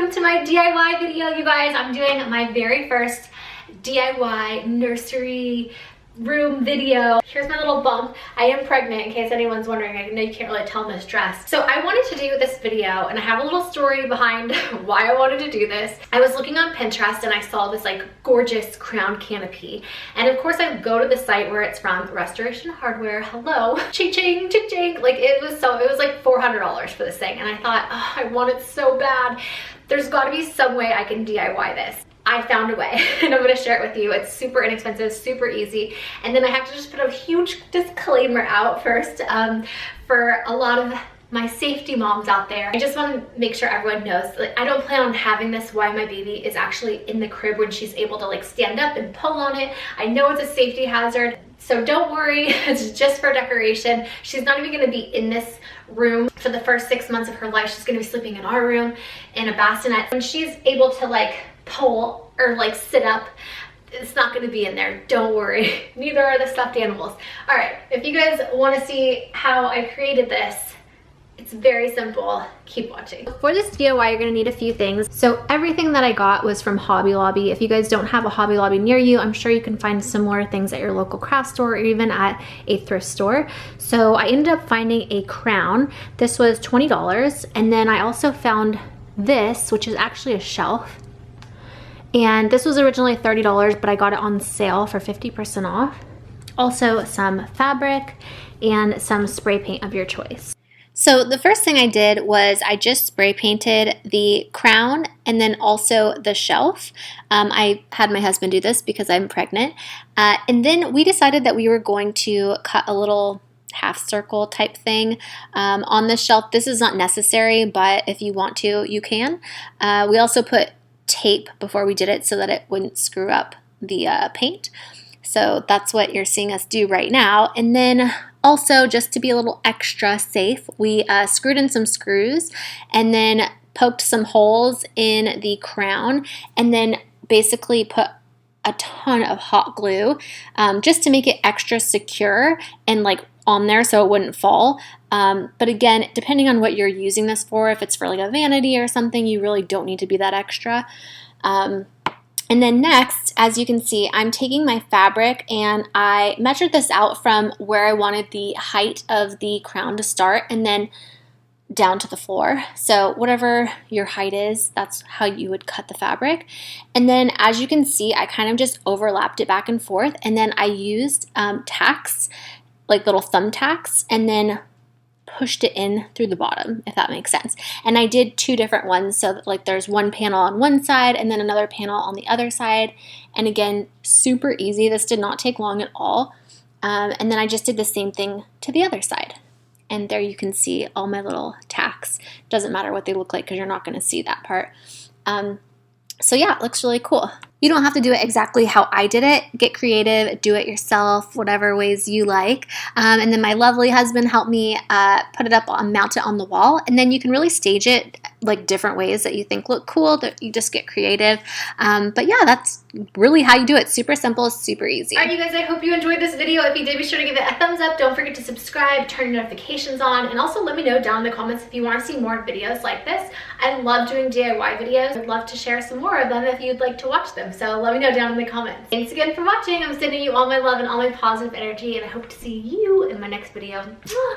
welcome to my DIY video, you guys. I'm doing my very first DIY nursery room video. Here's my little bump. I am pregnant, in case anyone's wondering. I know you can't really tell in this dress. So I wanted to do this video, and I have a little story behind why I wanted to do this. I was looking on Pinterest and I saw this like gorgeous Crown Canopy, and of course I go to the site where it's from, Restoration Hardware. Hello, ching-ching, ching-ching. Like it was like $400 for this thing, and I thought, oh, I want it so bad. There's got to be some way I can DIY this. I found a way, and I'm going to share it with you. It's super inexpensive, super easy. And then I have to just put a huge disclaimer out first for a lot of my safety moms out there. I just want to make sure everyone knows, like, I don't plan on having this while my baby is actually in the crib when she's able to like stand up and pull on it. I know it's a safety hazard, so don't worry. It's just for decoration. She's not even going to be in this room for the first 6 months of her life. She's going to be sleeping in our room in a bassinet. When she's able to like pull or like sit up, it's not going to be in there. Don't worry. Neither are the stuffed animals. All right, if you guys want to see how I created this, it's very simple. Keep watching. For this DIY, you're gonna need a few things. So everything that I got was from Hobby Lobby. If you guys don't have a Hobby Lobby near you, I'm sure you can find similar things at your local craft store or even at a thrift store. So I ended up finding a crown. This was $20. And then I also found this, which is actually a shelf. And this was originally $30, but I got it on sale for 50% off. Also some fabric and some spray paint of your choice. So the first thing I did was I just spray painted the crown and then also the shelf. I had my husband do this because I'm pregnant. And then we decided that we were going to cut a little half circle type thing on the shelf. This is not necessary, but if you want to, you can. We also put tape before we did it so that it wouldn't screw up the paint. So that's what you're seeing us do right now. And then also, just to be a little extra safe, we screwed in some screws and then poked some holes in the crown and then basically put a ton of hot glue just to make it extra secure and like on there so it wouldn't fall. But again, depending on what you're using this for, if it's for like a vanity or something, you really don't need to be that extra. And then next, as you can see, I'm taking my fabric and I measured this out from where I wanted the height of the crown to start and then down to the floor. So whatever your height is, that's how you would cut the fabric. And then as you can see, I kind of just overlapped it back and forth, and then I used tacks, like little thumbtacks, and then pushed it in through the bottom, if that makes sense. And I did two different ones, so that like there's one panel on one side and then another panel on the other side. And again, super easy. This did not take long at all. And then I just did the same thing to the other side. And there you can see all my little tacks. Doesn't matter what they look like because you're not going to see that part. So yeah, it looks really cool. You don't have to do it exactly how I did it. Get creative, do it yourself, whatever ways you like. And then my lovely husband helped me put it up, mount it on the wall. And then you can really stage it like different ways that you think look cool, that you just get creative. But yeah, that's really how you do it. Super simple, super easy. All right, you guys, I hope you enjoyed this video. If you did, be sure to give it a thumbs up. Don't forget to subscribe, turn your notifications on, and also let me know down in the comments if you want to see more videos like this. I love doing DIY videos. I'd love to share some more of them if you'd like to watch them. So let me know down in the comments. Thanks again for watching. I'm sending you all my love and all my positive energy, and I hope to see you in my next video.